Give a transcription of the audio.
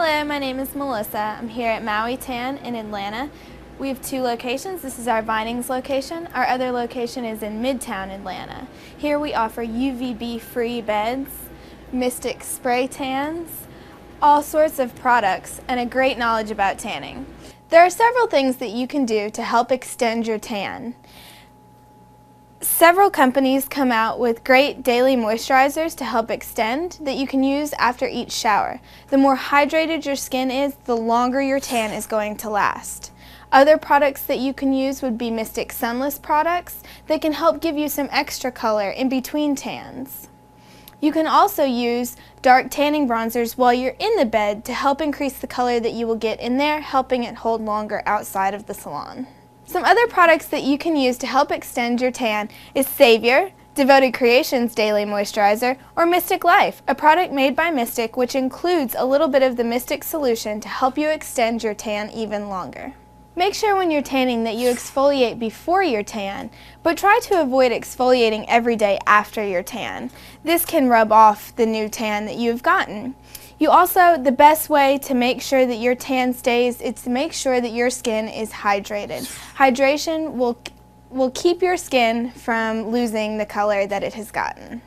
Hello, my name is Melissa. I'm here at Maui Tan in Atlanta. We have two locations. This is our Vinings location. Our other location is in Midtown Atlanta. Here we offer UVB-free beds, Mystic spray tans, all sorts of products, and a great knowledge about tanning. There are several things that you can do to help extend your tan. Several companies come out with great daily moisturizers to help extend that you can use after each shower. The more hydrated your skin is, the longer your tan is going to last. Other products that you can use would be Mystic Sunless products that can help give you some extra color in between tans. You can also use dark tanning bronzers while you're in the bed to help increase the color that you will get in there, helping it hold longer outside of the salon. Some other products that you can use to help extend your tan is Savior, Devoted Creations Daily Moisturizer, or Mystic Life, a product made by Mystic which includes a little bit of the Mystic solution to help you extend your tan even longer. Make sure when you're tanning that you exfoliate before your tan, but try to avoid exfoliating every day after your tan. This can rub off the new tan that you've gotten. The best way to make sure that your tan stays is to make sure that your skin is hydrated. Hydration will keep your skin from losing the color that it has gotten.